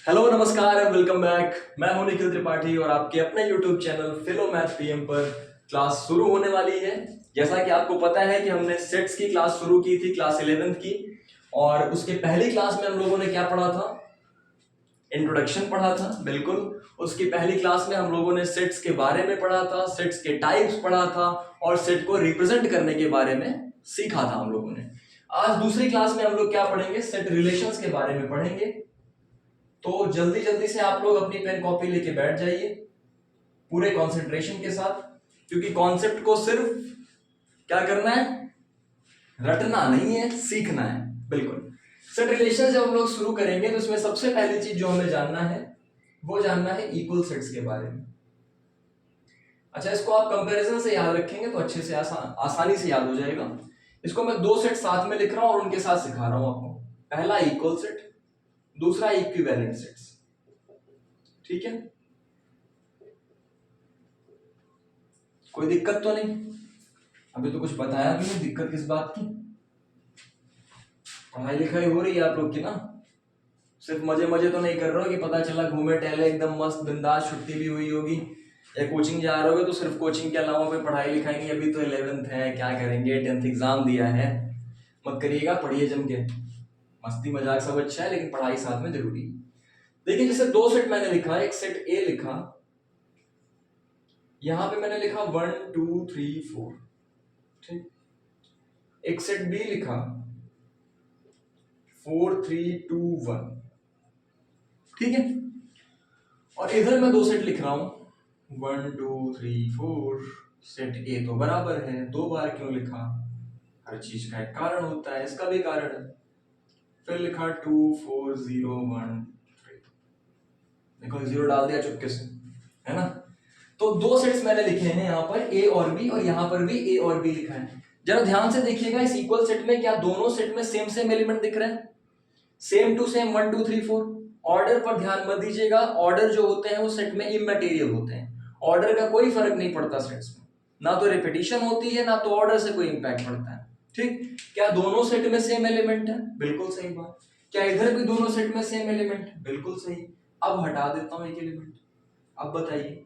Hello नमस्कार and welcome back. मैं हूं निखिल त्रिपाठी और आपके अपने यूट्यूब चैनल फिलो मैथ पीएम पर क्लास शुरू होने वाली है। जैसा कि आपको पता है कि हमने सेट्स की क्लास शुरू की थी क्लास 11th की, और उसके पहली क्लास में हम लोगों ने क्या पढ़ा था? इंट्रोडक्शन पढ़ा था। बिल्कुल, उसकी पहली क्लास में हम लोगों ने सेट्स के बारे में पढ़ा था, सेट्स के टाइप्स पढ़ा था और सेट को रिप्रेजेंट करने के बारे में सीखा था हम लोगों ने। आज दूसरी क्लास में हम लोग क्या पढ़ेंगे? सेट रिलेशंस के बारे में पढ़ेंगे। तो जल्दी जल्दी से आप लोग अपनी पेन कॉपी लेके बैठ जाइए पूरे कंसंट्रेशन के साथ, क्योंकि कॉन्सेप्ट को सिर्फ क्या करना है? रटना नहीं है, सीखना है। बिल्कुल। सेट रिलेशन जब हम लोग शुरू करेंगे तो इसमें सबसे पहली चीज जो हमें जानना है वो जानना है इक्वल सेट्स के बारे में। अच्छा, इसको आप कंपैरिजन से याद रखेंगे तो अच्छे से आसानी से याद हो जाएगा। इसको मैं दो सेट साथ में लिख रहा हूं और उनके साथ सिखा रहा हूं आपको। पहला इक्वल सेट, दूसरा इक्विवेलेंट सेट्स। ठीक है, कोई दिक्कत तो नहीं? अभी तो कुछ बताया भी नहीं, दिक्कत किस बात की? पढ़ाई लिखाई हो रही है आप लोग की ना? सिर्फ मजे मजे तो नहीं कर रहे हो कि पता चला घूमे टहले एकदम मस्त बिंदास, छुट्टी भी हुई होगी, या कोचिंग जा रहे हो तो सिर्फ कोचिंग के अलावा कोई पढ़ाई लिखाई नहीं? अभी तो 11th है, क्या करेंगे, 10th एग्जाम दिया है। मत करिएगा, पढ़िए जम के। मस्ती मजाक सब अच्छा है लेकिन पढ़ाई साथ में जरूरी है। देखिए, जैसे दो सेट मैंने लिखा, एक सेट ए लिखा, यहां पे मैंने लिखा 1 2 3 4। ठीक, एक सेट बी लिखा 4 3 2 1। ठीक है, और इधर मैं दो सेट लिख रहा हूं 1 2 3 4। सेट ए तो बराबर है, दो बार क्यों लिखा? हर चीज का एक कारण होता है, इसका भी कारण है। फिर लिखा 2 4 0 1 3। देखो, जीरो डाल दिया चुपके से, है ना? तो दो सेट्स मैंने लिखे हैं यहाँ पर, ए और बी, और यहाँ पर भी ए और बी लिखा है। जरा ध्यान से देखिएगा, इस इक्वल सेट में क्या दोनों सेट में सेम सेम एलिमेंट दिख रहे हैं? Same to same 1 2 3 4। ऑर्डर पर ध्यान मत दीजिएगा, ऑर्डर जो होते हैं वो सेट में इमैटेरियल होते हैं। ऑर्डर का कोई फर्क नहीं पड़ता सेट्स में, ना तो रिपीटिशन होती है ना तो ऑर्डर से कोई इंपैक्ट पड़ता है। ठीक, क्या दोनों सेट में सेम एलिमेंट है? बिल्कुल सही बात। क्या इधर भी दोनों सेट में सेम एलिमेंट है? बिल्कुल सही। अब हटा देता हूं एक एलिमेंट। अब बताइए,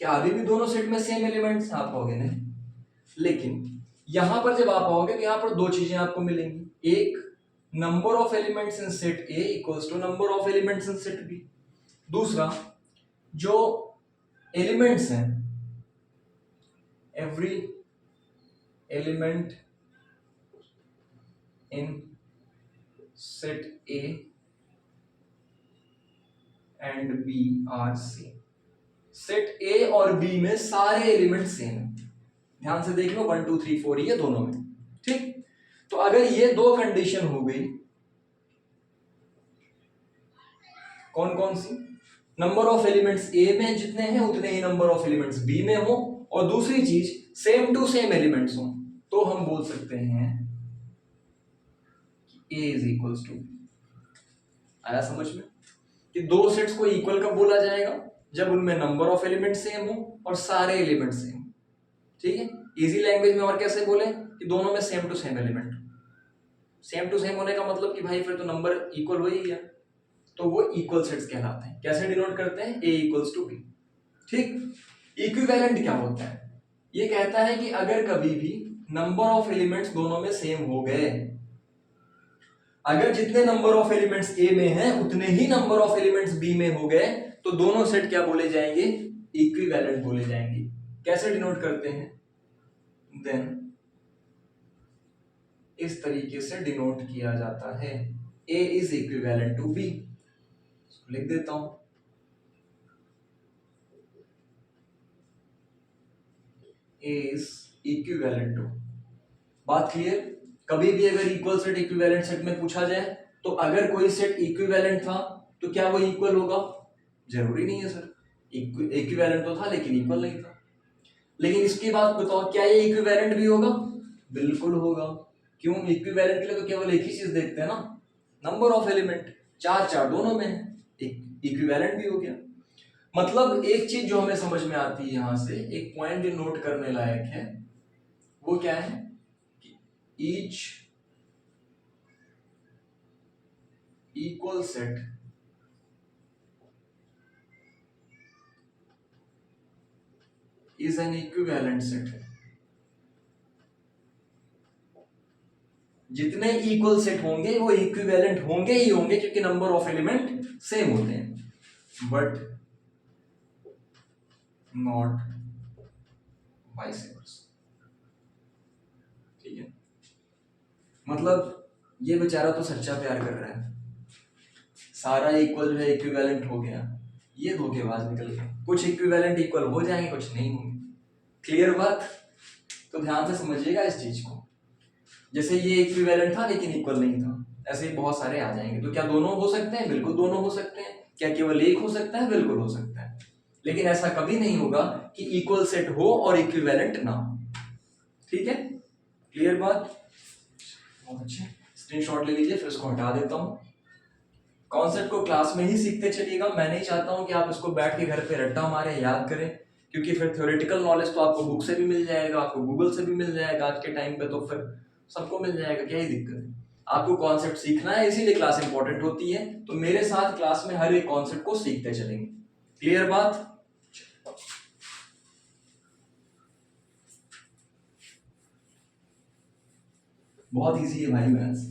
क्या अभी भी दोनों सेट में सेम एलिमेंट्स? आप कहोगे नहीं, लेकिन यहां पर जब आप आओगे तो यहां पर दो चीजें आपको मिलेंगी। एक, number of elements in set A equals to number of elements in set B. दूसरा, जो एलिमेंट्स हैं, every element in set A and B are same. Set A और बी में सारे एलिमेंट सेम हैं। ध्यान से देख लो, 1 2 3 4 ये दोनों में। ठीक, तो अगर ये दो कंडीशन हो गई, कौन कौन सी? नंबर ऑफ एलिमेंट्स ए में जितने हैं उतने ही नंबर ऑफ एलिमेंट्स बी में हो, और दूसरी चीज सेम टू सेम एलिमेंट्स हो, तो हम बोल सकते हैं कि ए इज इक्वल्स टू। आया समझ में कि दो सेट्स को इक्वल कब बोला जाएगा? जब उनमें नंबर ऑफ एलिमेंट सेम हो और सारे एलिमेंट सेम। ठीक है, इजी लैंग्वेज में और कैसे बोले कि दोनों में same to same element. Same to same होने का मतलब कि भाई फिर तो नंबर इक्वल हो ही गया, तो वो इक्वल सेट्स कहलाते हैं। कैसे डिनोट करते हैं? ए इक्वल्स टू बी। ठीक, इक्विवेलेंट क्या होता है? ये कहता है कि अगर कभी भी नंबर ऑफ एलिमेंट्स दोनों में सेम हो गए, अगर जितने नंबर ऑफ एलिमेंट्स ए में हैं उतने ही नंबर ऑफ एलिमेंट्स बी में हो गए, तो दोनों सेट क्या बोले जाएंगे? इक्विवेलेंट बोले जाएंगे। कैसे डिनोट करते हैं? देन इस तरीके से डिनोट किया जाता है, A is equivalent to be. लिख देता हूं, ए इज इक्विवेलेंट टू। बात क्लियर? कभी भी अगर इक्वल सेट इक्विवेलेंट सेट में पूछा जाए तो अगर कोई सेट इक्विवेलेंट था तो क्या वो इक्वल होगा? जरूरी नहीं है सर, इक्विवेलेंट तो था लेकिन इक्वल नहीं था। लेकिन इसकी बात बताओ, क्या ये इक्विवेलेंट भी होगा? बिल्कुल होगा। क्यों? इक्विवेलेंट के लिए तो केवल एक ही चीज देखते हैं ना, नंबर ऑफ एलिमेंट। चार चार दोनों में है, इक्विवेलेंट भी हो गया। मतलब एक चीज जो हमें समझ में आती है यहां से, एक पॉइंट जो नोट करने लायक है, वो क्या है कि each equal set is an equivalent set है। जितने इक्वल सेट होंगे वो इक्विवेलेंट होंगे ही होंगे, क्योंकि नंबर ऑफ एलिमेंट सेम होते हैं, बट नॉट वाइस वर्सा। ठीक है, मतलब ये बेचारा तो सच्चा प्यार कर रहा है, सारा इक्वल जो है इक्विवेलेंट हो गया, ये धोखेबाज निकल गया, कुछ इक्विवेलेंट इक्वल हो जाएंगे, कुछ नहीं होंगे। क्लियर बात? तो ध्यान से समझिएगा इस चीज को। जैसे ये इक्विवेलेंट था लेकिन इक्वल नहीं था, ऐसे ही बहुत सारे आ जाएंगे। तो क्या दोनों हो सकते हैं? बिल्कुल दोनों हो सकते हैं। क्या केवल एक हो सकता है? बिल्कुल हो सकता है। लेकिन ऐसा कभी नहीं होगा कि इक्वल सेट हो और इक्विवेलेंट ना हो। ठीक है, क्लियर बात? बहुत अच्छे, स्क्रीनशॉट ले लीजिए, फिर इसको हटा देता हूं। कॉन्सेप्ट को क्लास में ही सीखते चलिएगा। मैं नहीं चाहता हूं कि आप इसको बैठ के घर पे रट्टा मारे याद करें, क्योंकि फिर थ्योरेटिकल नॉलेज तो आपको बुक से भी मिल जाएगा, आपको गूगल से भी मिल जाएगा आज के टाइम पे, तो फिर सबको मिल जाएगा, क्या ही दिक्कत है। आपको कॉन्सेप्ट सीखना है, इसीलिए क्लास इंपॉर्टेंट होती है। तो मेरे साथ क्लास में हर एक कॉन्सेप्ट को सीखते चलेंगे। क्लियर बात? बहुत इजी है भाई मैथ्स,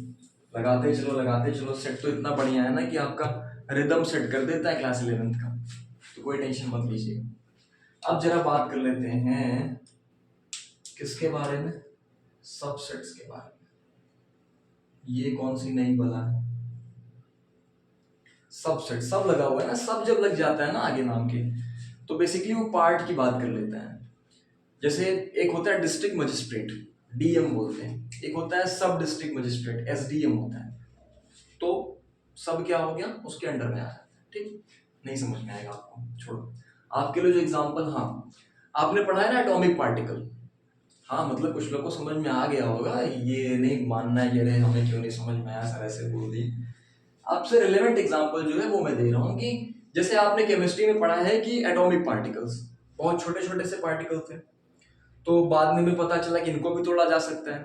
लगाते चलो। सेट तो इतना बढ़िया है ना कि आपका रिदम सेट कर देता है क्लास 11th का, तो कोई टेंशन मत लीजिएगा। अब जरा बात कर लेते हैं किसके बारे में? सबसेट्स के बारे में। ये कौन सी नई बला है? सबसेट, सब लगा हुआ है ना, सब जब लग जाता है ना आगे नाम के, तो बेसिकली वो पार्ट की बात कर लेता है। जैसे एक होता है डिस्ट्रिक्ट मजिस्ट्रेट, डीएम बोलते हैं, एक होता है सब डिस्ट्रिक्ट मजिस्ट्रेट, एसडीएम होता है। तो सब क्या हो गया? उसके अंडर में आ जाता है। ठीक, नहीं समझ में आएगा आपको, छोड़ो। आपके लिए जो एग्जांपल, हाँ आपने पढ़ा है ना एटॉमिक पार्टिकल, हाँ मतलब कुछ लोग को समझ में आ गया होगा, ये नहीं मानना है, ये रहे हमें क्यों नहीं समझ में आया, सर ऐसे बोल दी। आपसे रिलेवेंट एग्जांपल जो है वो मैं दे रहा हूँ कि जैसे आपने केमिस्ट्री में पढ़ा है कि एटॉमिक पार्टिकल्स बहुत छोटे छोटे से पार्टिकल थे, तो बाद में भी पता चला कि इनको भी तोड़ा जा सकता है।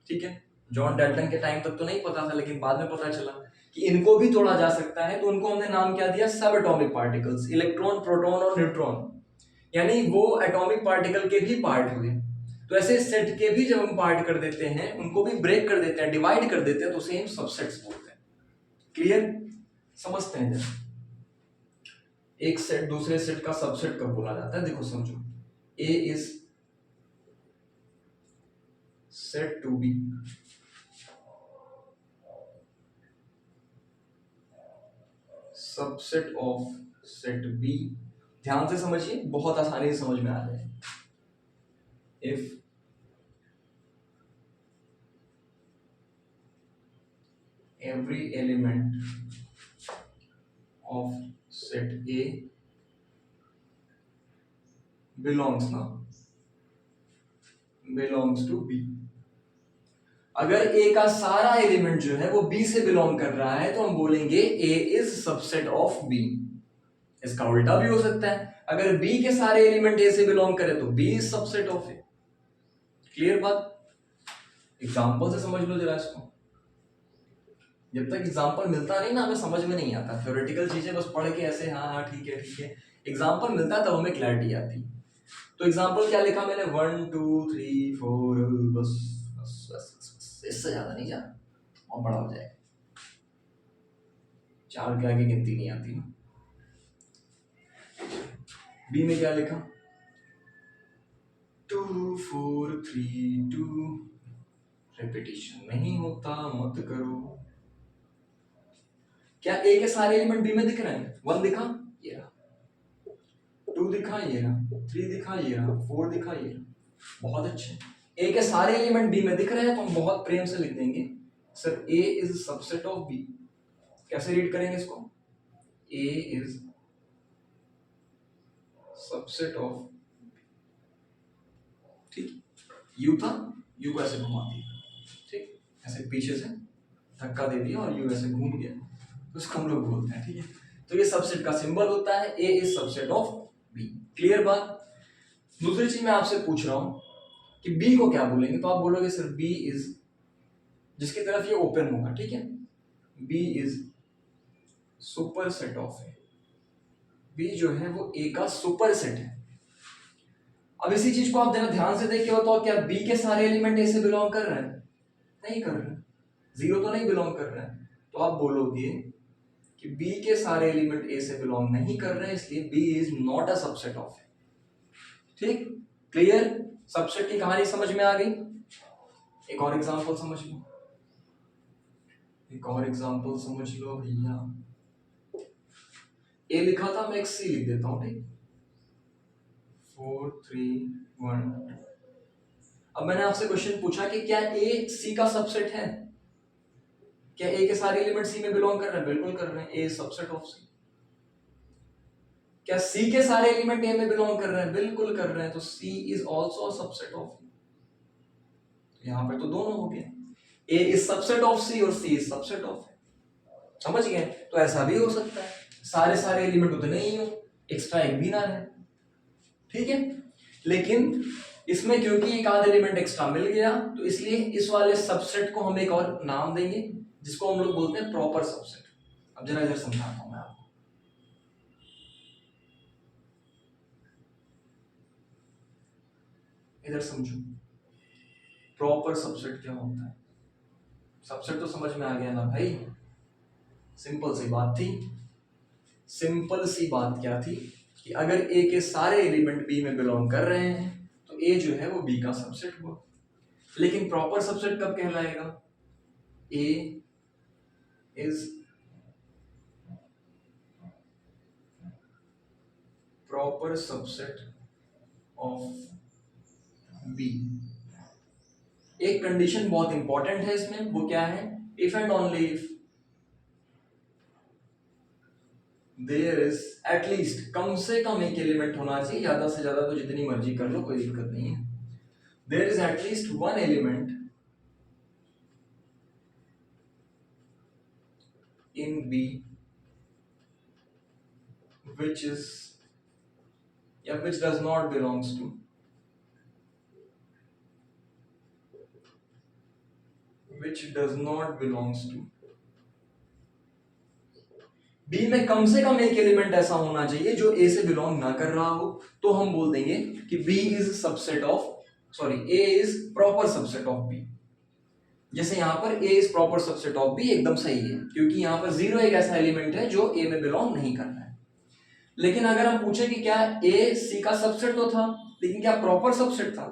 ठीक है, जॉन डाल्टन के टाइम तक तो नहीं पता था, लेकिन बाद में पता चला कि इनको भी तोड़ा जा सकता है, तो उनको हमने नाम क्या दिया? सब एटॉमिक पार्टिकल्स, इलेक्ट्रॉन, प्रोटॉन और न्यूट्रॉन, यानी वो एटॉमिक पार्टिकल के भी पार्ट हुए। तो ऐसे सेट के भी जब हम पार्ट कर देते हैं, उनको भी ब्रेक कर देते हैं, डिवाइड कर देते हैं, तो सेम सबसेट्स बोलते हैं। क्लियर? समझते हैं जरा, एक सेट दूसरे सेट का सबसेट कब बोला जाता है? देखो समझो, ए is said to be subset of set B। ध्यान से समझिए, बहुत आसानी से समझ में आ जाए। if every element of set A belongs to B। अगर A का सारा एलिमेंट जो है वो B से बिलोंग कर रहा है, तो हम बोलेंगे A is subset of B। इसका उल्टा भी हो सकता है, अगर B के सारे एलिमेंट A से बिलोंग करे तो B is subset of A। Clear बात? एग्जाम्पल से समझ लो जरा इसको। जब तक एग्जाम्पल मिलता नहीं ना, हमें समझ में नहीं आता। थ्योरेटिकल चीजें बस पढ़ के ऐसे हाँ हाँ ठीक है, एग्जाम्पल मिलता है तब हमें क्लैरिटी आती। तो एग्जाम्पल क्या लिखा मैंने? 1 2 3 4, बस बस बस, बस, इससे ज्यादा नहीं जाना और बड़ा हो जाएगा, 4 के आगे गिनती नहीं आती ना। बी में क्या लिखा? 2 4 3 2, रिपीटिशन नहीं होता, मत करो। क्या ए के सारे एलिमेंट बी में दिख रहे हैं? 1 दिखा, ये रहा, 2 दिखा, ये रहा, 3 दिखा, ये रहा, 4 दिखा, ये रहा। बहुत अच्छे, ए के सारे एलिमेंट बी में दिख रहे हैं, तो हम बहुत प्रेम से लिख देंगे sir A is subset of B. कैसे रीड करेंगे इसको? ए इज सबसेट ऑफ, ठीक, यू था, यू को ऐसे घुमा दिया, ठीक, ऐसे पीछे से धक्का दे दिया और यू ऐसे घूम गया, तो उसको हम लोग बोलते हैं। ठीक है, तो ये सबसेट का सिंबल होता है, A is subset of B. Clear बात? दूसरी चीज मैं आपसे पूछ रहा हूं कि बी को क्या बोलेंगे, तो आप बोलोगे सर बी इज, जिसकी तरफ ये ओपन होगा, ठीक है, B is superset of A. B जो है वो ए का सुपर सेट है। अब इसी चीज को आप जरा ध्यान से देखिए तो क्या बी के सारे एलिमेंट ए से बिलोंग कर रहे हैं? नहीं कर रहे हैं, जीरो तो नहीं बिलोंग कर रहे हैं। तो आप बोलोगे कि बी के सारे एलिमेंट ए से बिलोंग नहीं कर रहे हैं, इसलिए B is not a subset of A. ठीक, क्लियर? सबसेट की कहानी समझ में आ गई? एक और एग्जांपल समझ लो, एक और एग्जांपल समझ लो भैया। ए लिखा था, मैं एक सी लिख देता हूं। ठीक, 4 3 1। अब मैंने आपसे क्वेश्चन पूछा कि क्या ए सी का सबसेट है? क्या ए के सारे एलिमेंट सी में बिलोंग कर रहे हैं? बिल्कुल कर रहे हैं, ए सबसेट ऑफ सी। क्या सी के सारे एलिमेंट ए में बिलोंग कर रहे हैं? बिल्कुल कर रहे हैं, तो C is also a subset of A. यहां पे तो दोनों हो गए, A is subset of C और C is subset of A. समझ गए? तो ऐसा भी हो सकता है सारे सारे एलिमेंट उतने ही हो, एक्स्ट्रा एक भी ना है। ठीक है, लेकिन इसमें क्योंकि एक आध एलिमेंट एक्स्ट्रा मिल गया, तो इसलिए इस वाले सबसेट को हम एक और नाम देंगे, जिसको हम लोग बोलते हैं प्रॉपर सबसेट। अब जरा इधर समझाता हूं मैं आपको। इधर समझो, प्रॉपर सबसेट क्या होता है? सबसेट तो समझ में आ गया ना भाई, सिंपल सी बात थी। सिंपल सी बात क्या थी कि अगर ए के सारे एलिमेंट बी में बिलोंग कर रहे हैं तो ए जो है वो बी का सबसेट हुआ। लेकिन प्रॉपर सबसेट कब कहलाएगा? A is proper subset of B. एक कंडीशन बहुत इंपॉर्टेंट है इसमें, वो क्या है? If and only if there is at least, कम से कम एक एलिमेंट होना चाहिए, ज्यादा से ज्यादा तो जितनी मर्जी कर लो, कोई दिक्कत नहीं है। There is at least one element in B which is, yeah, which does not belongs to B में कम से कम एक एलिमेंट ऐसा होना चाहिए जो A से बिलोंग ना कर रहा हो, तो हम बोल देंगे कि B is subset of, sorry, A is proper subset of B। जैसे यहां पर A is proper subset of B एकदम सही है, क्योंकि यहां पर जीरो एक ऐसा एलिमेंट है जो A में बिलोंग नहीं करता है। लेकिन अगर हम पूछे कि क्या A C का सबसेट तो था, लेकिन क्या प्रॉपर सबसेट था?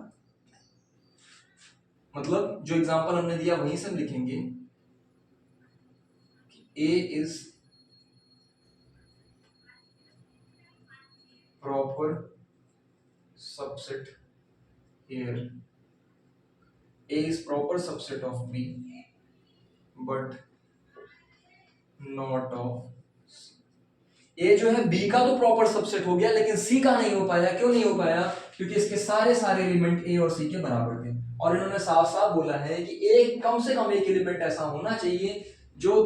मतलब जो एग्जांपल हमने दिया वहीं से हम लिखेंगे कि A is proper subset here, A is proper subset of B but not of C। A जो है B का तो प्रॉपर सबसेट हो गया, लेकिन C का नहीं हो पाया। क्यों नहीं हो पाया? क्योंकि इसके सारे सारे एलिमेंट A और C के बराबर थे, और इन्होंने साफ साफ बोला है कि एक कम से कम एक एलिमेंट ऐसा होना चाहिए जो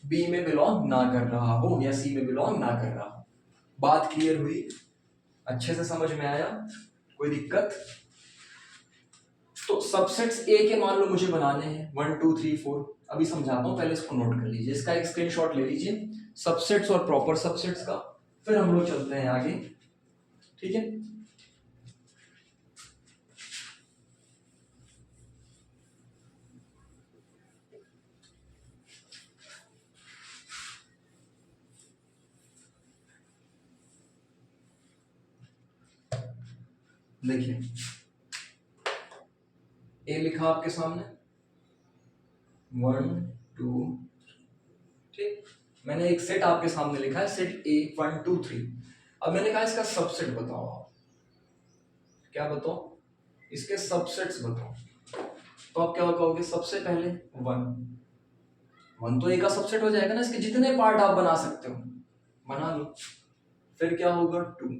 B में बिलोंग ना कर रहा हो या C में बिलोंग ना कर रहा हो। बात क्लियर हुई? अच्छे से समझ में आया? कोई दिक्कत? तो सबसेट्स ए के मान लो मुझे बनाने हैं 1 2 3 4। अभी समझाता हूं, पहले इसको नोट कर लीजिए, इसका एक स्क्रीनशॉट ले लीजिए सबसेट्स और प्रॉपर सबसेट्स का, फिर हम लोग चलते हैं आगे। ठीक है, देखिए ए लिखा आपके सामने 1 2, ठीक, मैंने एक सेट आपके सामने लिखा है, सेट ए 1 2 3। अब मैंने कहा इसका सबसेट बताओ आप। क्या बताओ? इसके सबसेट्स बताओ। तो आप क्या कहोगे? सबसे पहले 1 तो ए का सबसेट हो जाएगा ना, इसके जितने पार्ट आप बना सकते हो बना लो। फिर क्या होगा? 2,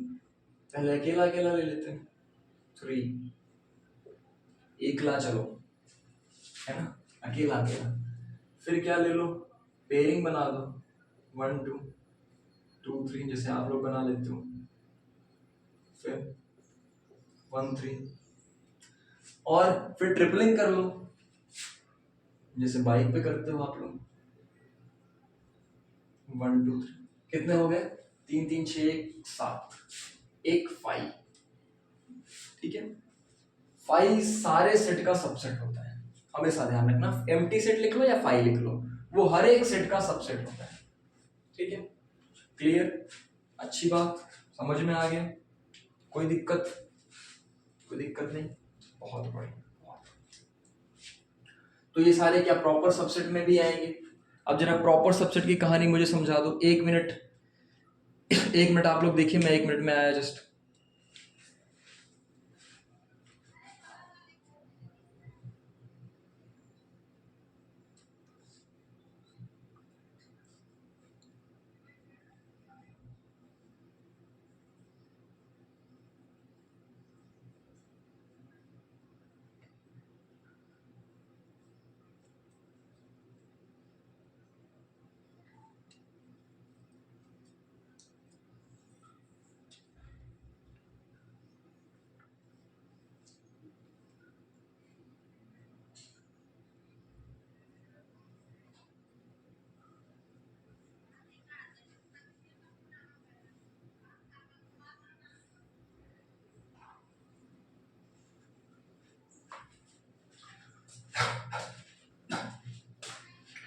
पहले अकेला अकेला ले लेते हैं। 3 एकला, चलो, है ना, अकेला अकेला। फिर क्या ले लो? पेयरिंग बना दो, 1 2 2 3, जैसे आप लोग बना लेते हो। फिर 1 3, और फिर ट्रिपलिंग कर लो, जैसे बाइक पे करते हो आप लोग। 1 2 3, कितने हो गए? 3 3 6 7, एक 5। ठीक है। फाई सारे सेट का सबसेट होता है, हमेशा ध्यान रखना, एम्प्टी सेट लिख लो या फाई लिख लो, वो हर एक सेट का सबसेट होता है, ठीक है। क्लियर, अच्छी बात, समझ में आ गया, कोई दिक्कत? कोई दिक्कत नहीं, बहुत बढ़िया। तो ये सारे क्या प्रॉपर सबसेट में भी आएंगे? अब जरा प्रॉपर सबसेट की कहानी मुझे समझा दो, 1 मिनट 1 मिनट आप लोग देखिए, मैं 1 मिनट में आया जस्ट।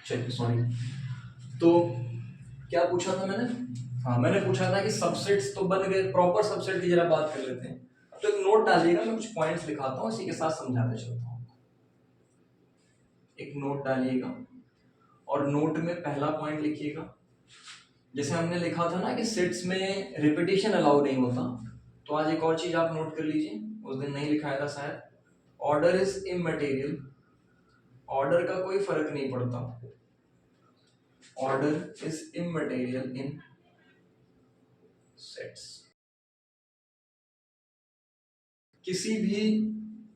चलिए सॉरी, तो क्या पूछा था मैंने? हाँ, मैंने पूछा था कि सबसेट्स तो बन गए, प्रॉपर सबसेट की जरा बात कर लेते हैं। अब तो एक नोट डालिएगा, मैं कुछ पॉइंट्स लिखाता हूँ, इसी के साथ समझाते चलता हूँ। एक नोट डालिएगा और नोट में पहला पॉइंट लिखिएगा। जैसे हमने लिखा था ना कि सेट्स में रिपीटिशन अलाउ नहीं होता, तो आज एक और चीज आप नोट कर लीजिए, उस दिन नहीं लिखाया था शायद, ऑर्डर इज इमटेरियल, ऑर्डर का कोई फर्क नहीं पड़ता, order is immaterial in sets. किसी भी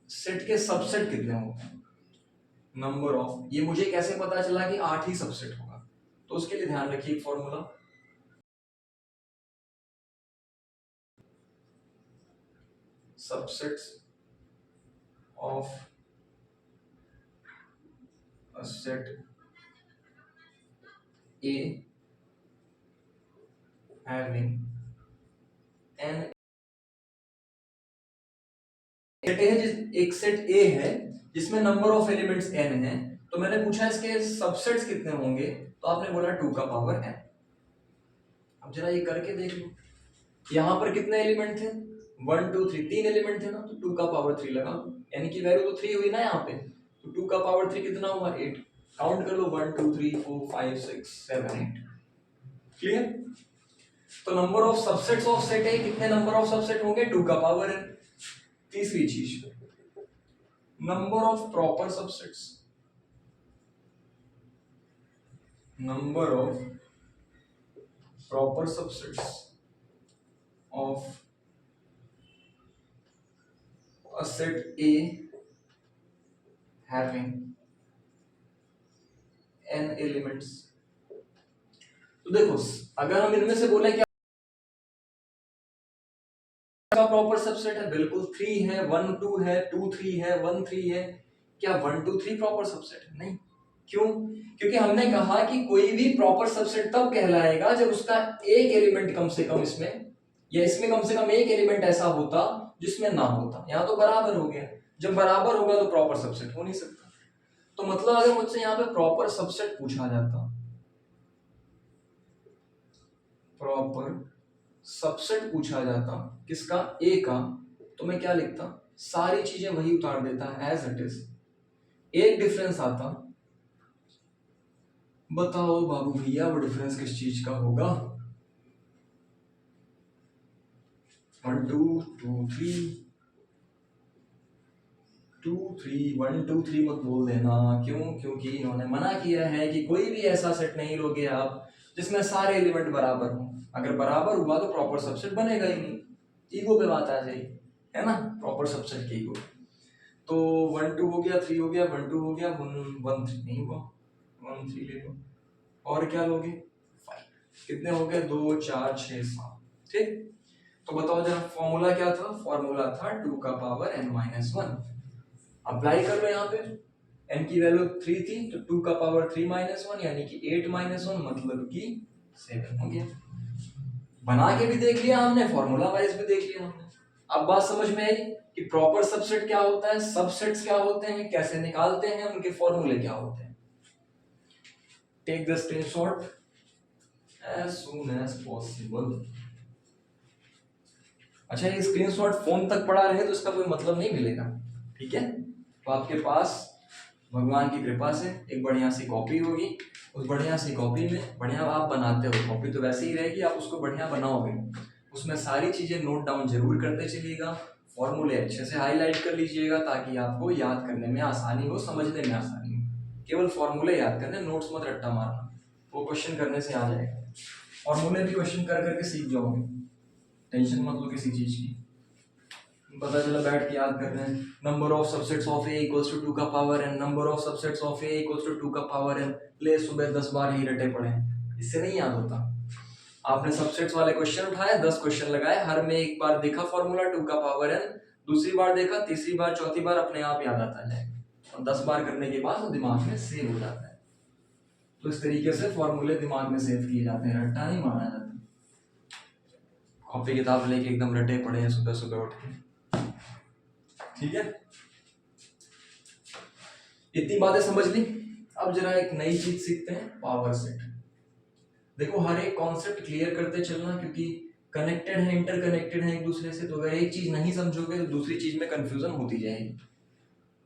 सेट के सबसेट कितने होते हैं? नंबर ऑफ, ये मुझे कैसे पता चला कि 8 ही सबसेट होगा? तो उसके लिए ध्यान रखिए एक formula, subsets of a set A having n, set है एक सेट A है जिसमें नंबर ऑफ एलिमेंट्स n है, तो मैंने पूछा इसके सबसेट्स कितने होंगे, तो आपने बोला 2 का पावर n। अब जरा ये करके देख लो, यहाँ पर कितने एलिमेंट थे? 1 2 3, 3 एलिमेंट थे ना, तो 2 का पावर 3 लगा, n की वैल्यू तो 3 हुई ना यहाँ पे, तो 2 का पावर 3 कितना हुआ? 8। काउंट कर लो, 1 2 3 4 5 6 7 8। क्लियर? तो number of subsets of set है, कितने नंबर ऑफ सबसेट होंगे? 2 का पावर n। तीसरी चीज, number of proper subsets, number of proper subsets of a set A having n elements। तो देखो, अगर हम इनमें से बोले क्या प्रॉपर सबसेट है, बिल्कुल 3 है, 1 2 है, 2 3 है, 1 3 है, क्या 1 2 3 प्रॉपर सबसेट है? नहीं। क्यों? क्योंकि हमने कहा कि कोई भी प्रॉपर सबसेट तब कहलाएगा जब उसका एक एलिमेंट कम से कम इसमें, या इसमें कम से कम एक एलिमेंट ऐसा होता जिसमें ना होता। यहाँ तो बराबर हो गया, जब बराबर होगा तो प्रॉपर सबसेट हो नहीं सकता। तो मतलब अगर मुझसे यहाँ पे प्रॉपर सबसेट पूछा जाता, प्रॉपर सबसेट पूछा जाता किसका? ए का, तो मैं क्या लिखता? सारी चीजें वही उतार देता एज इट इज, एक डिफरेंस आता। बताओ बाबू भैया, वो डिफरेंस किस चीज का होगा? 1 2 2 3 2 3 1 2 3 मत बोल देना। क्यों? क्योंकि इन्होंने मना किया है कि कोई भी ऐसा सेट नहीं लोगे आप जिसमें सारे एलिमेंट बराबर हो। अगर बराबर हुआ तो प्रॉपर सबसेट बनेगा ही नहीं, ईगो पे बात आ जाएगी, है ना, प्रॉपर सबसेट की ईगो। तो 1 2 हो गया, 3 हो गया, 1 2 हो गया, 1 3 नहीं हुआ, 1 3 ले लो, और क्या लोगे? 5। कितने हो गए? 2 4 6 7। ठीक, तो बताओ जरा फॉर्मूला क्या था? फॉर्मूला था 2 का पावर n माइनस 1। अप्लाई कर लो, यहाँ पे n की वैल्यू 3 थी, तो 2 का पावर 3 माइनस 1 यानी कि 8 माइनस 1 मतलब कि 7 हो गया। बना के भी देख लिया हमने, फॉर्मूला वाइज भी देख लिया हमने। अब बात समझ में आई कि प्रॉपर सबसेट क्या होता है, सबसेट्स क्या होते हैं, कैसे निकालते हैं, उनके फॉर्मूले क्या होते हैं। Take the screenshot as soon as possible. अच्छा, ये स्क्रीनशॉट फोन तक पड़ा रहे तो इसका कोई मतलब नहीं मिलेगा, ठीक है। तो आपके पास भगवान की कृपा से एक बढ़िया सी कॉपी होगी, उस बढ़िया सी कॉपी में बढ़िया आप बनाते हो, कॉपी तो वैसे ही रहेगी, आप उसको बढ़िया बनाओगे, उसमें सारी चीजें नोट डाउन जरूर करते चलिएगा, फॉर्मूले अच्छे से हाईलाइट कर लीजिएगा ताकि आपको याद करने में आसानी हो, समझने में आसानी हो। केवल फॉर्मूले याद करने, नोट्स मत रट्टा मारना, वो क्वेश्चन करने से आ जाएगा। फॉर्मूले भी क्वेश्चन कर करके सीख जाओगे, टेंशन मत लो किसी चीज की। पता चला बैठ के याद कर रहे हैं, number of subsets of A equals to 2 का power n, number of subsets of A equals to 2 का पावर n, ले सुबह 10 बार ही रटे पड़े हैं, इससे नहीं याद होता। आपने सबसेट्स वाले क्वेश्चन उठाए, 10 क्वेश्चन लगाए, हर में एक बार देखा फॉर्मूला 2 का पावर n, दूसरी बार देखा, तीसरी बार, चौथी बार अपने आप याद आता जाएगा, और 10 बार करने के बाद वो दिमाग में सेव हो जाता है। तो इस तरीके से फॉर्मूले दिमाग में सेव किए जाते हैं, रट्टा नहीं मारा जाता। कॉपी किताब लेके एकदम रटे पड़े हैं सुबह सुबह उठ के, ठीक है। इतनी बातें समझ ली, अब जरा एक नई चीज सीखते हैं, पावर सेट। देखो हर एक कॉन्सेप्ट क्लियर करते चलना, क्योंकि कनेक्टेड है, इंटरकनेक्टेड है एक दूसरे से, तो अगर एक चीज नहीं समझोगे तो दूसरी चीज में कंफ्यूजन होती जाएगी।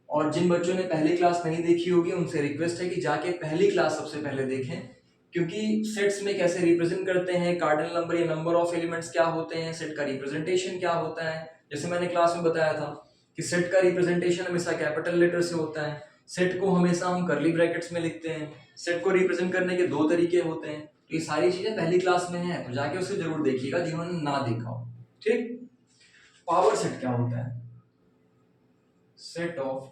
और जिन बच्चों ने पहली क्लास नहीं देखी होगी उनसे रिक्वेस्ट है कि जाके पहली क्लास सबसे पहले देखें, क्योंकि सेट्स में कैसे रिप्रेजेंट करते हैं, कार्डिनल नंबर या नंबर ऑफ एलिमेंट्स क्या होते हैं, सेट का रिप्रेजेंटेशन क्या होता है। जैसे मैंने क्लास में बताया था कि सेट का रिप्रेजेंटेशन हमेशा कैपिटल लेटर से होता है, सेट को हमेशा हम कर्ली ब्रैकेट्स में लिखते हैं, सेट को रिप्रेजेंट करने के 2 तरीके होते हैं। तो ये सारी चीजें पहली क्लास में है, तो जाके उसे जरूर देखिएगा जिन्होंने ना देखा हो, ठीक। पावर सेट क्या होता है, सेट ऑफ,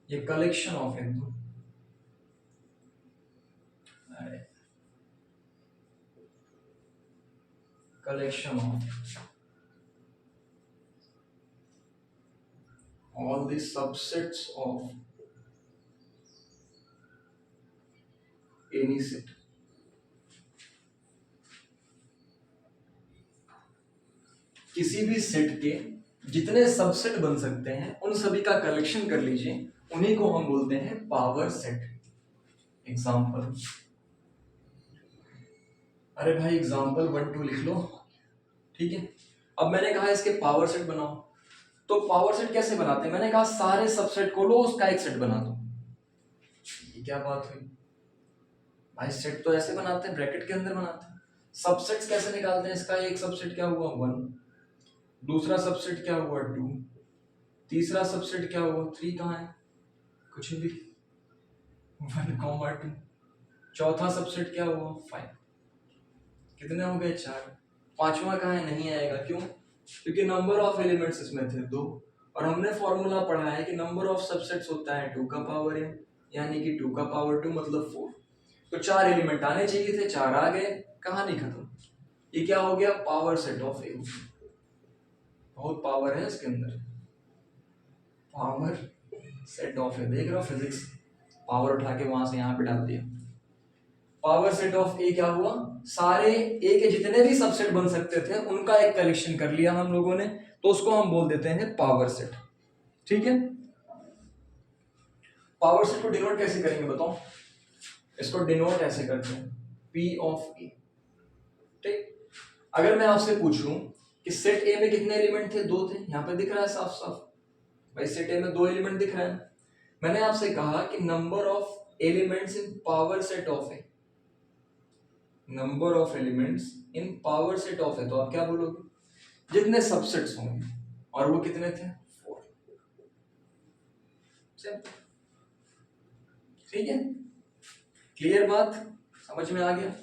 ये कलेक्शन ऑफ है, collection of all the subsets of any set। किसी भी सेट के जितने सबसेट बन सकते हैं उन सभी का कलेक्शन कर लीजिए, उन्हीं को हम बोलते हैं पावर सेट। एग्जाम्पल, अरे भाई एग्जाम्पल 1 2 लिख लो, ठीक है। अब मैंने कहा इसके पावर सेट बनाओ, तो पावर सेट कैसे बनाते हैं, मैंने कहा सारे सबसेट को लो, उसका एक सेट बना दो। ये क्या बात हुई भाई, सेट तो ऐसे बनाते हैं, ब्रैकेट के अंदर बनाते हैं। सबसेट्स कैसे निकालते हैं, इसका एक सबसेट क्या हुआ 1, दूसरा सबसेट क्या हुआ 2, तीसरा सबसेट क्या हुआ 3, कहाँ है कुछ भी 1, 2, चौथा सबसेट क्या हुआ 5, कितने हो गए 4, पांचवा कहाँ है, नहीं आएगा, क्यों, क्योंकि नंबर ऑफ एलिमेंट्स इसमें थे 2, और हमने फॉर्मूला पढ़ा है कि नंबर ऑफ सबसेट्स होता है 2 का पावर n, यानी कि 2 का पावर 2 मतलब 4। तो 4 एलिमेंट आने चाहिए थे, 4 आ गए, कहानी खत्म। ये क्या हो गया, पावर सेट ऑफ ए। बहुत पावर है इसके अंदर, पावर सेट ऑफ ए, देख रहे हो फिजिक्स, पावर उठा के वहां से यहाँ पे डाल दिया। पावर सेट ऑफ ए क्या हुआ, सारे ए के जितने भी सबसेट बन सकते थे उनका एक कलेक्शन कर लिया हम लोगों ने, तो उसको हम बोल देते हैं पावर सेट, ठीक है। पावर सेट को डिनोट कैसे करेंगे बताओ, इसको डिनोट ऐसे करते हैं P ऑफ ए, ठीक। अगर मैं आपसे पूछूं कि सेट ए में कितने एलिमेंट थे, 2 थे, यहाँ पे दिख रहा है साफ साफ, भाई सेट ए में 2 एलिमेंट दिख रहा है। मैंने आपसे कहा कि number of elements in power set of A, number of elements in power set of A, तो आप क्या बोलोगे, जितने सबसेट्स होंगे, और वो कितने थे 4, ठीक है। क्लियर बात, समझ में आ गया।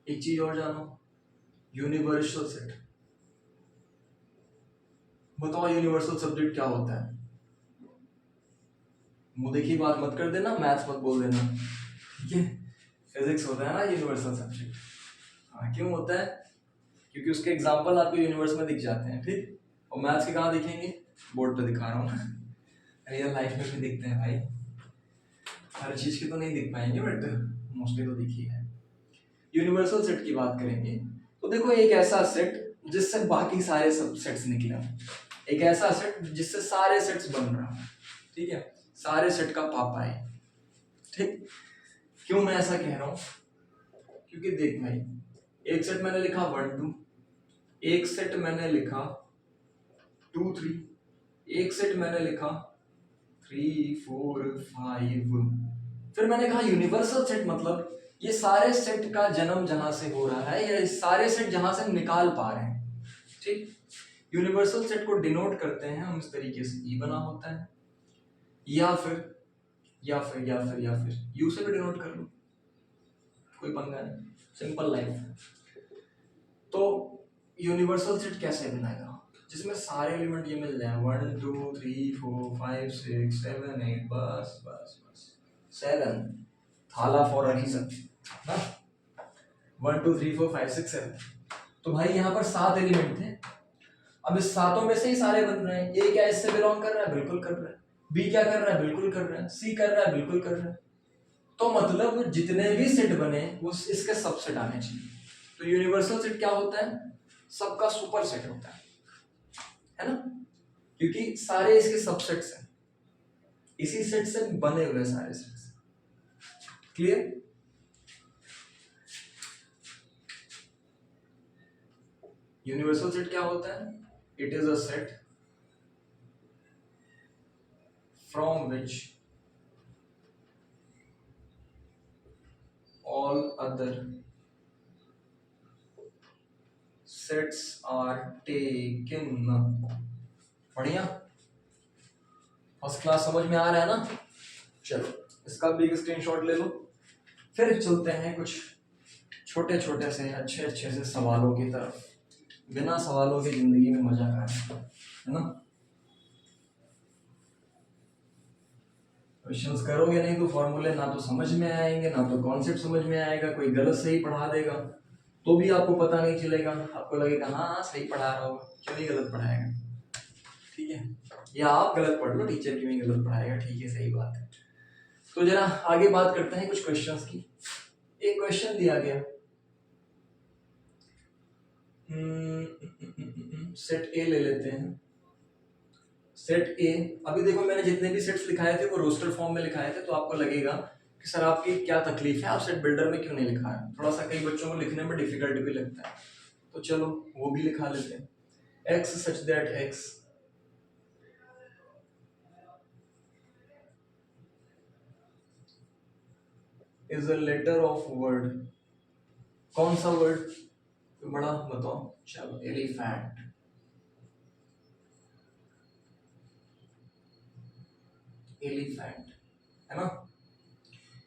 एक चीज और जानो, यूनिवर्सल सेट, बताओ यूनिवर्सल सब्जेक्ट क्या होता है, मुंह देखी बात मत कर देना, मैथ्स मत बोल देना, ठीक है। फिजिक्स होता है ना यूनिवर्सल सब्जेक्ट, हाँ क्यों होता है, क्योंकि उसके एग्जाम्पल आपको यूनिवर्स में दिख जाते हैं, ठीक। और मैथ्स के कहाँ दिखेंगे, बोर्ड पे दिखा रहा हूँ, रियल लाइफ में भी दिखते हैं भाई, हर चीज के तो नहीं दिख पाएंगे बट मोस्टली तो दिखी है। यूनिवर्सल सेट की बात करेंगे तो देखो एक ऐसा सेट जिससे बाकी सारे सब सेट्स निकले, एक ऐसा सेट जिससे सारे सेट्स बन रहा है, ठीक है, सारे सेट का पापा है, ठीक। क्यों मैं ऐसा कह रहा हूं, क्योंकि देख भाई एक सेट मैंने लिखा 1 2, एक सेट मैंने लिखा 2 3, एक सेट मैंने लिखा 3 4 5, फिर मैंने कहा यूनिवर्सल सेट मतलब ये सारे सेट का जन्म जहां से हो रहा है, या सारे सेट जहां से निकाल पा रहे हैं, ठीक। यूनिवर्सल सेट को डिनोट करते हैं हम इस तरीके से, ई बना होता है, या फिर यू से भी डिनोट कर लो, कोई पंगा नहीं, सिंपल लाइफ। तो यूनिवर्सल सेट कैसे बनाएगा, जिसमें सारे एलिमेंट ये मिल जाए 1 2 3 4 5 6 7 8, बस बस बस 7, थाला फॉर अ रीजन ना, 1 2 3 4 5 6 7। तो भाई यहाँ पर 7 एलिमेंट थे, अब इस सातों में से ही सारे बन रहे हैं। ए क्या इससे बिलोंग कर रहा है, बिल्कुल कर रहा है। बी क्या कर रहा है, बिल्कुल कर रहा है। सी कर रहा है, बिल्कुल कर रहा है। तो मतलब जितने भी सेट बने वो इसके सबसेट आने चाहिए। तो यूनिवर्सल सेट क्या होता है, सबका सुपर सेट होता है ना, क्योंकि सारे इसके सबसेट्स हैं, इसी सेट से बने हुए सारे सेट्स। क्लियर? यूनिवर्सल सेट क्या होता है, it is a set from which all other sets are taken। बढ़िया, फर्स्ट क्लास, समझ में आ रहा है ना। चलो इसका भी एक स्क्रीनशॉट ले लो, फिर चलते हैं कुछ छोटे छोटे से अच्छे अच्छे से सवालों की तरफ। बिना सवालों की जिंदगी में मजा कहाँ है ना। क्वेश्चंस करोगे नहीं तो फॉर्मूले ना तो समझ में आएंगे, ना तो कॉन्सेप्ट समझ में आएगा, कोई गलत सही पढ़ा देगा तो भी आपको पता नहीं चलेगा, आपको लगेगा हाँ सही पढ़ा रहा होगा, क्यों नहीं गलत पढ़ाएगा, ठीक है। या आप गलत पढ़ लो, टीचर क्यों नहीं गलत पढ़ाएगा, ठीक है, सही बात है। तो जरा आगे बात करते हैं कुछ क्वेश्चंस की। एक क्वेश्चन दिया गया, सेट ए ले लेते हैं। सेट ए, अभी देखो मैंने जितने भी सेट्स लिखाए थे वो रोस्टर फॉर्म में लिखाए थे, तो आपको लगेगा कि सर आपकी क्या तकलीफ है, आप सेट बिल्डर में क्यों नहीं लिखा है। थोड़ा सा कई बच्चों को लिखने में डिफिकल्ट भी लगता है, तो चलो वो भी लिखा लेते हैं। x such that x is a letter of word। कौन सा वर्ड, बड़ा बताओ, चलो एलिफेंट। एलिफेंट है ना,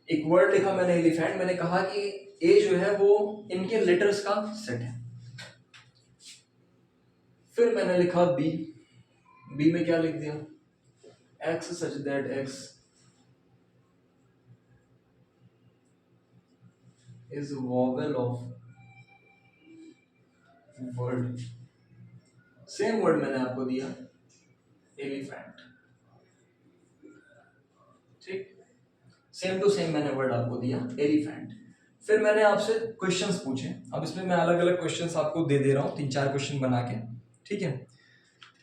एक वर्ड लिखा मैंने एलिफेंट, मैंने कहा कि ए जो है वो इनके लेटर्स का सेट है। फिर मैंने लिखा बी, बी में क्या लिख दिया, x such that x is vowel of word। Same word मैंने आपको दिया एलिफेंट, ठीक, सेम टू सेम मैंने वर्ड आपको दिया एलिफेंट। फिर मैंने आपसे क्वेश्चंस पूछे, अब इसमें मैं अलग अलग क्वेश्चंस आपको दे दे रहा हूँ, 3-4 क्वेश्चन बना के, ठीक है।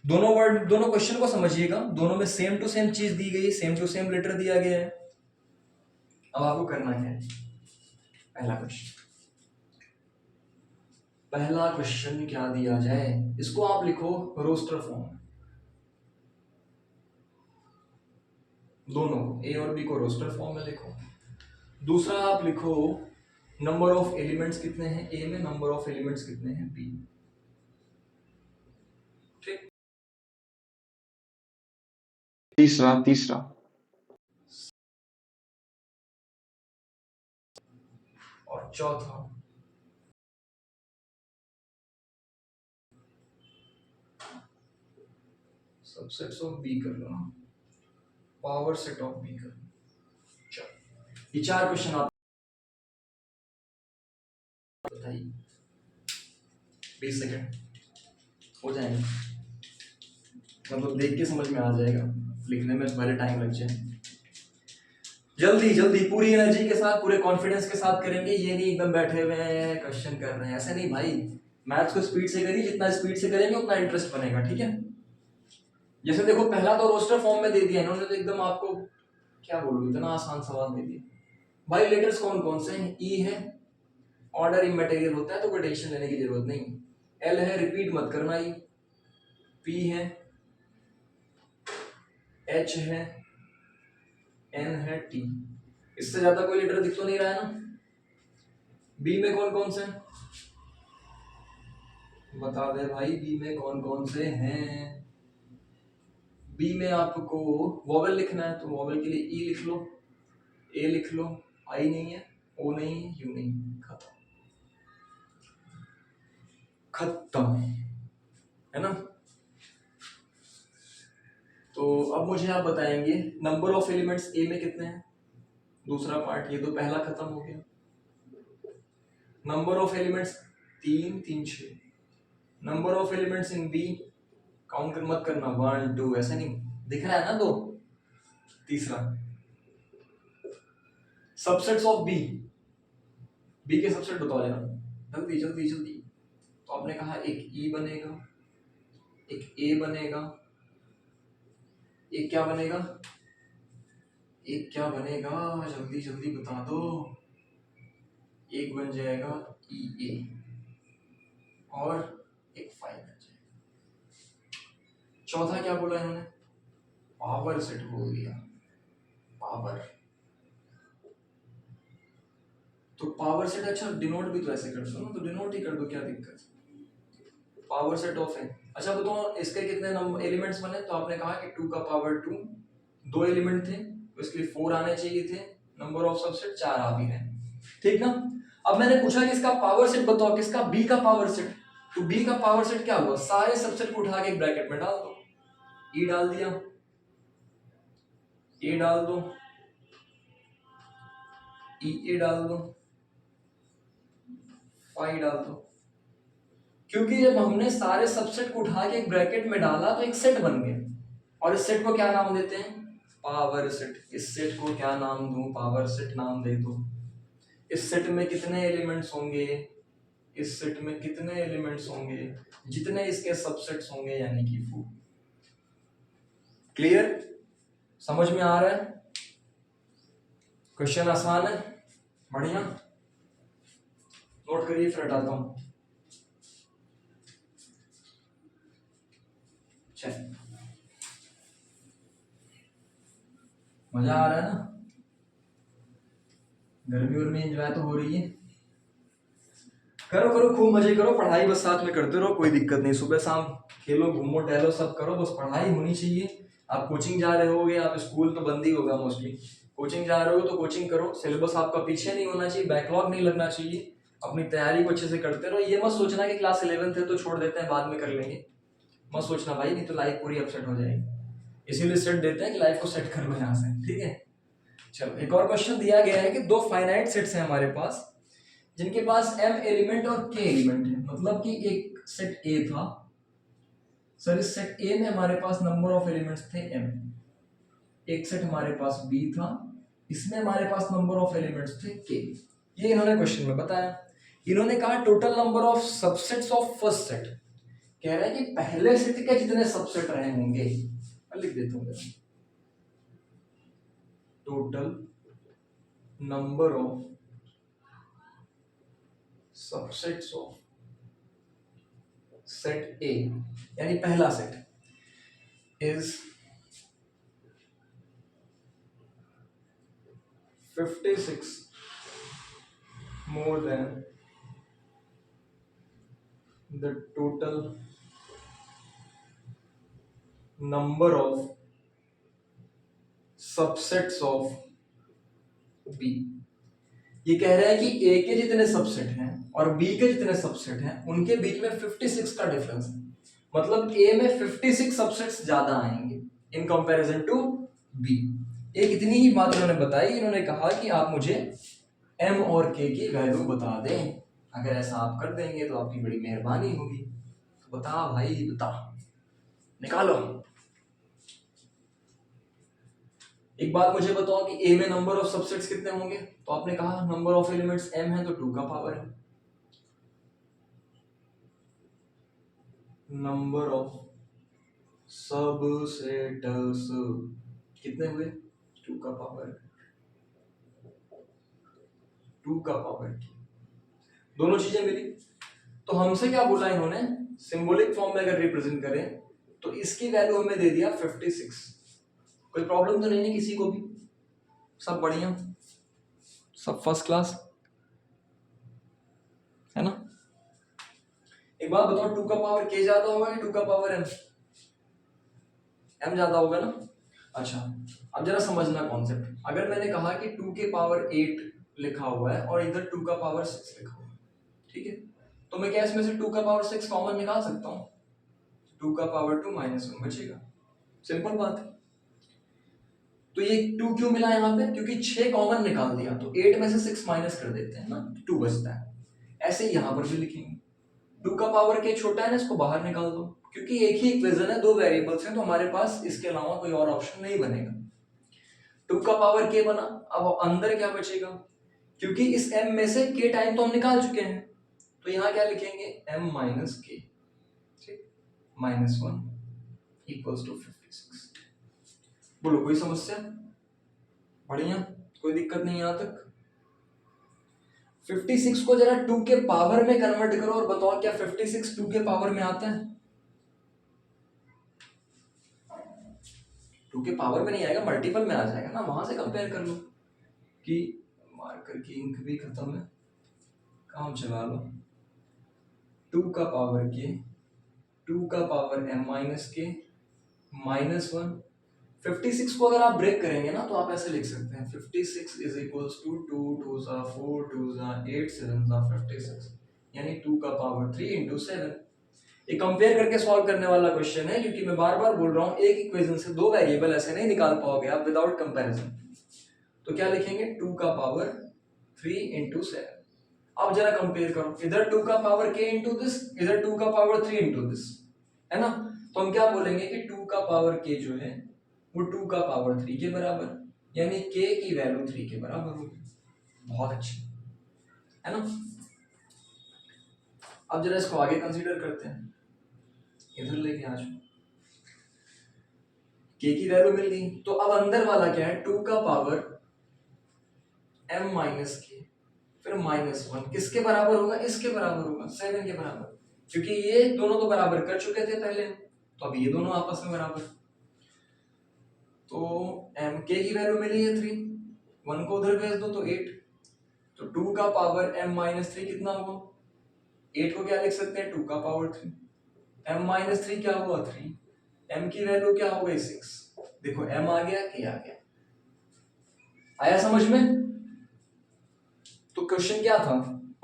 दोनों वर्ड, दोनों क्वेश्चन को समझिएगा, दोनों में सेम टू सेम चीज दी गई, सेम टू सेम लेटर दिया गया है। अब आपको करना क्या है, पहला क्वेश्चन, पहला क्वेश्चन क्या दिया जाए, इसको आप लिखो रोस्टर फॉर्म, दोनों को ए और बी को रोस्टर फॉर्म में लिखो। दूसरा आप लिखो नंबर ऑफ एलिमेंट्स कितने हैं ए में, नंबर ऑफ एलिमेंट्स कितने हैं बी में, ठीक। तीसरा और चौथा सबसेट्स ऑफ बी कर लो ना, पावर सेट ऑफ बी कर लो। चलो ये 4 क्वेश्चन आप बताइए, 20 सेकेंड हो जाएंगे, मतलब देख के समझ में आ जाएगा, लिखने में पहले टाइम लग जाए। जल्दी जल्दी पूरी एनर्जी के साथ पूरे कॉन्फिडेंस के साथ करेंगे, ये नहीं एकदम बैठे हुए हैं क्वेश्चन कर रहे हैं, ऐसे नहीं भाई। मैथ्स को स्पीड से करिए, जितना स्पीड से करेंगे उतना इंटरेस्ट बनेगा, ठीक है। जैसे देखो पहला तो रोस्टर फॉर्म में दे दिया इन्होंने, तो एकदम आपको क्या बोलूं, इतना आसान सवाल दे दिया भाई। लेटर्स कौन कौन से हैं? ई है, ऑर्डर इमैटेरियल होता है तो कोई टेंशन लेने की जरूरत नहीं। एल है, रिपीट मत करना ई। पी है, एच है, एन है, टी। इससे ज्यादा कोई लेटर दिख तो नहीं रहा है ना। बी में कौन कौन से हैं? बता दे भाई, बी में कौन कौन से हैं। बी में आपको वॉवेल लिखना है तो वॉवेल के लिए ई लिख लो, ए लिख लो, आई नहीं है, ओ नहीं है, यू नहीं, खत्म खत्म, है ना। तो अब मुझे आप बताएंगे नंबर ऑफ एलिमेंट्स ए में कितने हैं। दूसरा पार्ट, ये तो पहला खत्म हो गया। Number of elements 3 3 6। Number of elements in B, count कर मत करना 1 2, ऐसा नहीं दिख रहा है ना 2। तीसरा, सबसेट्स ऑफ बी, बी के सबसेट बताओ जरा, जल्दी जल्दी जल्दी। तो आपने कहा एक ई बनेगा, एक ए बनेगा, एक क्या बनेगा, एक क्या बनेगा, जल्दी जल्दी बता दो। एक बन जाएगा ई ए, और एक 5 बन जाएगा। चौथा क्या बोला इन्होंने, पावर सेट बोल दिया, पावर। तो पावर सेट, अच्छा डिनोट भी तो ऐसे कर दो ना, तो डिनोट ही कर दो, क्या दिक्कत। पावर सेट ऑफ है। अच्छा बताओ इसके कितने नंबर एलिमेंट्स बने, तो आपने कहा कि 2 का पावर 2, 2 एलिमेंट थे तो इसके लिए 4 आने चाहिए थे। नंबर ऑफ सबसेट 4 आ भी रहे, ठीक ना। अब मैंने पूछा कि इसका पावर सेट बताओ, किसका, बी का पावर सेट। तो बी का पावर सेट क्या हुआ, सारे सबसेट को उठा के एक ब्रैकेट में डाल दो, ई डाल दिया, ए डाल दो, ई ए डाल दो, 5 डाल दो। क्योंकि जब हमने सारे सबसेट को उठा के एक ब्रैकेट में डाला तो एक सेट बन गया, और इस सेट को क्या नाम देते हैं, पावर सेट। इस सेट को क्या नाम दूं, पावर सेट नाम दे दो। इस सेट में कितने एलिमेंट्स होंगे, इस सेट में कितने एलिमेंट्स होंगे, जितने इसके सबसेट्स होंगे, यानी कि 4। क्लियर, समझ में आ रहा है, क्वेश्चन आसान है, बढ़िया। नोट करिए फिर हटाता हूं। चल, मजा आ रहा है ना, गर्मी उर्मी एंजॉय तो हो रही है। करो करो, खूब मजे करो, पढ़ाई बस साथ में करते रहो, कोई दिक्कत नहीं। सुबह शाम खेलो, घूमो टहलो, सब करो, बस पढ़ाई होनी चाहिए। आप कोचिंग जा रहे होगे, आप स्कूल तो बंद ही होगा मोस्टली, कोचिंग जा रहे हो तो कोचिंग करो। सिलेबस आपका पीछे नहीं होना चाहिए, बैकलॉग नहीं लगना चाहिए। अपनी तैयारी को अच्छे से करते रहो। ये मत सोचना कि क्लास 11th है तो छोड़ देते हैं, बाद में कर लेंगे, मत सोचना भाई, नहीं तो लाइफ पूरी अपसेट हो जाएगी। इसीलिए सेट देते हैं कि लाइफ को सेट कर लो यहाँ से, ठीक है। चलो एक और क्वेश्चन दिया गया है कि 2 फाइनाइट सेट्स हैं हमारे पास, जिनके पास m एलिमेंट और k एलिमेंट है। मतलब कि एक सेट A था, सर इस सेट A में हमारे पास नंबर ऑफ एलिमेंट्स थे m। एक सेट हमारे पास B था, इसमें हमारे पास नंबर ऑफ एलिमेंट्स थे k। ये इन्होंने क्वेश्चन में बताया। इन्होंने कहा total number of subsets of first set, कह रहे हैं कि पहले सेट के जितने सबसेट रहे होंगे, मैं लिख देता हूँ, total number of subsets of set A, यानी पहला set is 56 more than the total number of subsets of B। ये कह रहे हैं कि A के जितने सबसेट हैं और B के जितने सबसेट हैं उनके बीच में 56 का डिफरेंस है। मतलब A में 56 सबसेट्स ज्यादा आएंगे इन कंपैरिजन टू B। एक इतनी ही बात इन्होंने बताई, इन्होंने कहा कि आप मुझे M और K की वैल्यू बता दें। अगर ऐसा आप कर देंगे तो आपकी बड़ी मेहरबानी होगी। तो बता भाई, बता, निकालो। एक बात मुझे बताओ कि ए में नंबर ऑफ सबसेट्स कितने होंगे, तो आपने कहा नंबर ऑफ एलिमेंट्स m है तो 2 का पावर है, नंबर ऑफ सबसेट्स कितने हुए, 2 का पावर 2 का पावर, दोनों चीजें मिली। तो हमसे क्या बोला इन्होंने, सिंबॉलिक फॉर्म में अगर रिप्रेजेंट करें तो इसकी वैल्यू हमें दे दिया 56। कोई प्रॉब्लम तो नहीं है किसी को भी, सब बढ़िया, सब फर्स्ट क्लास है ना। एक बात बताओ, 2 का पावर k ज्यादा होगा कि 2 का पावर m, m ज्यादा होगा ना। अच्छा, अब जरा समझना कॉन्सेप्ट, अगर मैंने कहा कि 2 के पावर 8 लिखा हुआ है और इधर 2 का पावर 6 लिखा हुआ है, ठीक है, तो मैं क्या इसमें से 2 का पावर 6 कॉमन निकाल सकता हूँ, 2 का पावर 2 माइनस 1 बचेगा, सिंपल बात है। तो ये 2 क्यों मिला यहाँ पे, क्योंकि 6 कॉमन निकाल दिया तो 8 में से 6 माइनस कर देते हैं ना, 2 बचता है। ऐसे ही यहाँ पर भी लिखेंगे, 2 का पावर k छोटा है ना, इसको बाहर निकाल दो, क्योंकि एक ही इक्वेशन है, दो वेरिएबल्स हैं, तो हमारे पास इसके अलावा कोई और ऑप्शन नहीं बनेगा। 2 का पावर k बना, अब अंदर क्या बचेगा, क्योंकि इस m में से k टाइम तो हम निकाल चुके हैं, तो यहाँ क्या लिखेंगे m माइनस k, ठीक, माइनस 1 इक्वल्स टू 56। बोलो कोई समस्या, बढ़िया, कोई दिक्कत नहीं यहाँ तक। 56 को जरा 2 के पावर में कन्वर्ट करो और बताओ क्या 56 2 के पावर में आता है, 2 के पावर में नहीं आएगा, मल्टीपल में आ जाएगा ना, वहां से कंपेयर कर लो कि मार्कर की इंक भी खत्म है, काम चला लो। 2 का पावर के, 2 का पावर m माइनस के माइनस 1, 56 को अगर आप ब्रेक करेंगे ना तो आप ऐसे लिख सकते हैं 56 इज इक्वल्स टू 2 2 ज़ा 4 2 ज़ा 8 7 ज़ा 56, यानी 2 का पावर 3 इंटू 7। ये कंपेयर करके सॉल्व करने वाला क्वेश्चन है, क्योंकि मैं बार बार बोल रहा हूँ एक इक्वेशन से दो वेरिएबल ऐसे नहीं निकाल पाओगे आप विदाउट कंपैरिजन। तो क्या लिखेंगे, 2 का पावर 3 इंटू 7। अब जरा कंपेयर करो, इधर 2 का पावर k इंटू दिस, इधर 2 का पावर 3 इंटू दिस, है ना। तो हम क्या बोलेंगे कि 2 का पावर k जो है वो 2 का पावर 3 के बराबर, यानी k की वैल्यू 3 के बराबर होगी। बहुत अच्छी, है ना। अब जरा इसको आगे कंसीडर करते हैं, इधर लेके आ जाओ, k की वैल्यू मिल गई, तो अब अंदर वाला क्या है, 2 का पावर m माइनस के फिर माइनस 1 किसके बराबर होगा, इसके बराबर होगा, 7 के बराबर, क्योंकि ये दोनों तो बराबर कर चुके थे पहले, तो अब ये दोनों आपस में बराबर, तो m k की वैल्यू मिली है 3, 1 को उधर भेज दो तो 8, तो 2 का पावर m माइनस 3 कितना होगा, 8 को क्या लिख सकते हैं 2 का पावर 3, m माइनस 3 क्या हुआ 3, m की वैल्यू क्या हो गई 6, देखो m आ गया k आ गया, आया समझ में। तो क्वेश्चन क्या था,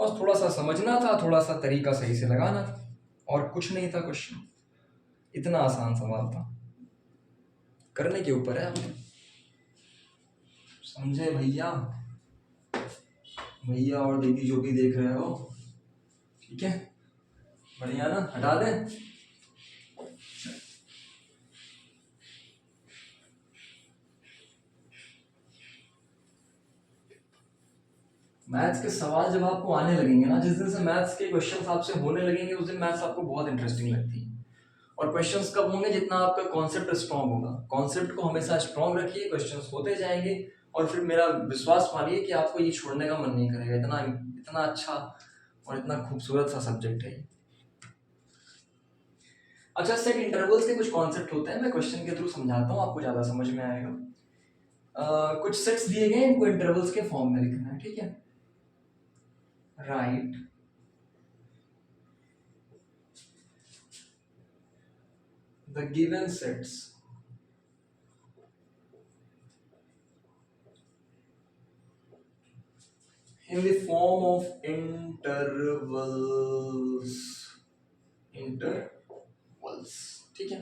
बस थोड़ा सा समझना था, थोड़ा सा तरीका सही से लगाना था, और कुछ नहीं था क्वेश्चन, इतना आसान सवाल था, करने के ऊपर है, समझे भैया, भैया और दीदी जो भी देख रहे हो, ठीक है, बढ़िया ना, हटा दें। मैथ्स के सवाल जब आपको आने लगेंगे ना, जिस दिन से मैथ्स के क्वेश्चंस आपसे होने लगेंगे उस दिन मैथ्स आपको बहुत इंटरेस्टिंग लगती है। और क्वेश्चंस कब होंगे, जितना आपका कॉन्सेप्ट स्ट्रांग होगा, कॉन्सेप्ट को हमेशा स्ट्रांग रखिए, क्वेश्चंस होते जाएंगे, और फिर मेरा विश्वास मानिए कि आपको ये छोड़ने का मन नहीं करेगा, इतना इतना अच्छा और इतना खूबसूरत सा सब्जेक्ट है। अच्छा, सेट इंटरवल्स के कुछ कॉन्सेप्ट होते हैं, मैं क्वेश्चन के थ्रू समझाता हूँ, आपको ज्यादा समझ में आएगा। कुछ सेट्स दिए गए, इनको इंटरवल्स के फॉर्म में लिखना है, ठीक है। Right the given sets in the form of intervals, ठीक है।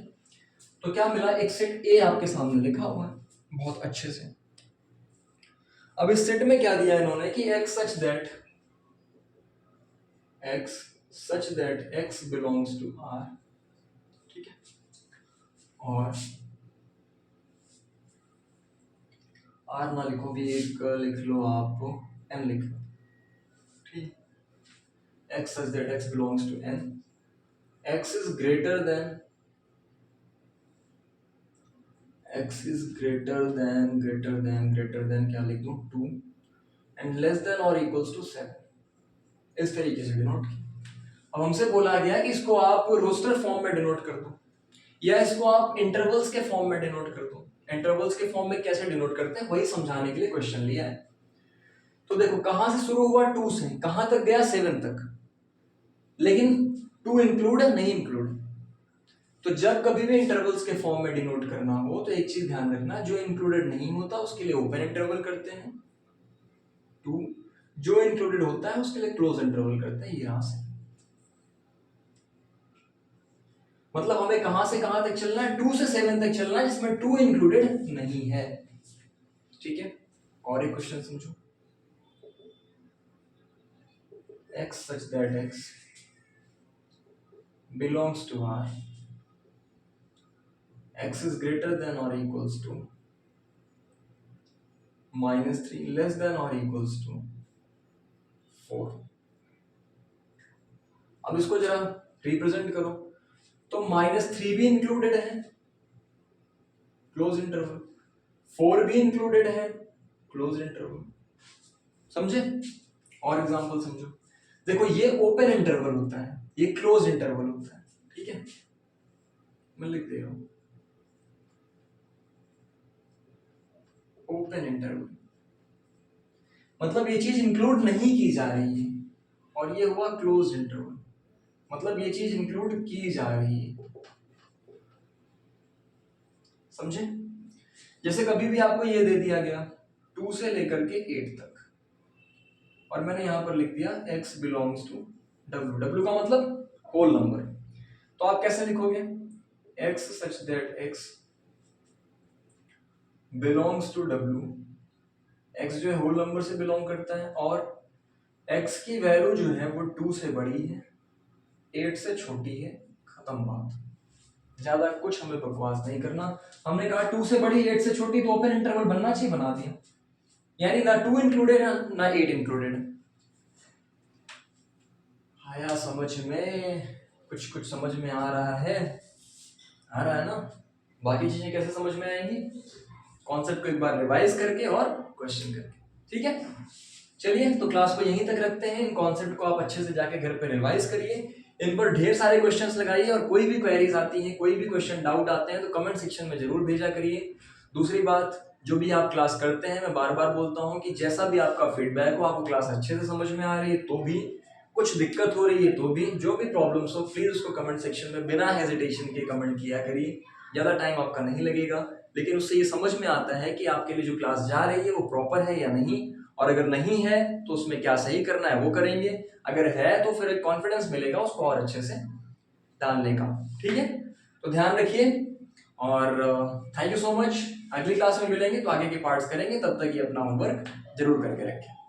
तो क्या मिला, एक सेट ए आपके सामने लिखा हुआ है बहुत अच्छे से। अब इस सेट में क्या दिया इन्होंने कि x such that x belongs to R, ठीक है, और आर ना लिखो भी, एक लिख लो आप, एन लिख लो, ठीक। X such that x belongs to N, x is greater than, x is greater than क्या लिख दूं, 2 एंड लेस देन और इक्वल्स टू 7, इस तरीके से डिनोट किया। अब हमसे बोला गया कि इसको आप रोस्टर फॉर्म में डिनोट कर दो या इसको आप इंटरवल्स के फॉर्म में डिनोट कर दो। इंटरवल्स के फॉर्म में कैसे डिनोट करते हैं वही समझाने के लिए क्वेश्चन लिया है। तो देखो कहां से शुरू हुआ, 2 से, कहां तक गया, 7 तक, लेकिन 2 इंक्लूड है, नहीं इंक्लूड। तो जब कभी भी इंटरवल्स के फॉर्म में डिनोट करना हो तो एक चीज ध्यान रखना, जो इंक्लूडेड नहीं होता उसके लिए ओपन इंटरवल करते हैं 2, जो इंक्लूडेड होता है उसके लिए क्लोज इंटरवल करते हैं, यहां से। मतलब हमें कहां से कहां तक चलना है, 2 से 7 तक चलना है जिसमें 2 इंक्लूडेड नहीं है, ठीक है। और एक क्वेश्चन समझो, x such that x belongs to R, x is greater than or equals to -3 less than or equals to 4। अब इसको जरा रिप्रेजेंट करो, तो -3 भी इंक्लूडेड है, क्लोज इंटरवल, 4 भी इंक्लूडेड है, क्लोज इंटरवल, समझे। और एग्जांपल समझो, देखो ये ओपन इंटरवल होता है, ये क्लोज इंटरवल होता है, ठीक है। मैं लिख दे रहा हूं ओपन इंटरवल, मतलब ये चीज इंक्लूड नहीं की जा रही है, और ये हुआ क्लोज इंटरवल, मतलब ये चीज इंक्लूड की जा रही है, समझे। जैसे कभी भी आपको ये दे दिया गया 2 से लेकर के 8 तक, और मैंने यहां पर लिख दिया x belongs to w, w का मतलब होल नंबर, तो आप कैसे लिखोगे, x such that x belongs to w, x जो है होल नंबर से बिलोंग करता है, और x की वैल्यू जो है वो 2 से बड़ी है, 8 से छोटी है, खत्म बात। ज्यादा कुछ हमें बकवास नहीं करना, हमने कहा 2 से बड़ी 8 से छोटी, तो ओपन इंटरवल बनना चाहिए, बना दिया, यानी ना 2 इंक्लूडेड है ना 8 इंक्लूडेड है। आया समझ में, कुछ कुछ समझ में आ रहा है ना। बाकी चीजें कैसे समझ में आएंगी, कॉन्सेप्ट को एक बार रिवाइज करके और क्वेश्चन करके, ठीक है। चलिए तो क्लास को यहीं तक रखते हैं, इन कॉन्सेप्ट को आप अच्छे से जाके घर पे रिवाइज करिए, इन पर ढेर सारे क्वेश्चंस लगाइए, और कोई भी क्वेरीज आती हैं, कोई भी क्वेश्चन डाउट आते हैं तो कमेंट सेक्शन में जरूर भेजा करिए। दूसरी बात, जो भी आप क्लास करते हैं, मैं बार बार बोलता हूँ कि जैसा भी आपका फीडबैक हो, आपको क्लास अच्छे से समझ में आ रही है तो भी, कुछ दिक्कत हो रही है तो भी, जो भी प्रॉब्लम्स हो प्लीज उसको कमेंट सेक्शन में बिना हेजिटेशन के कमेंट किया करिए। ज़्यादा टाइम आपका नहीं लगेगा, लेकिन उससे ये समझ में आता है कि आपके लिए जो क्लास जा रही है वो प्रॉपर है या नहीं, और अगर नहीं है तो उसमें क्या सही करना है वो करेंगे, अगर है तो फिर एक कॉन्फिडेंस मिलेगा उसको और अच्छे से डालने का, ठीक है। तो ध्यान रखिए, और थैंक यू सो मच। अगली क्लास में मिलेंगे तो आगे के पार्ट्स करेंगे, तब तक ये अपना होमवर्क जरूर करके रखें।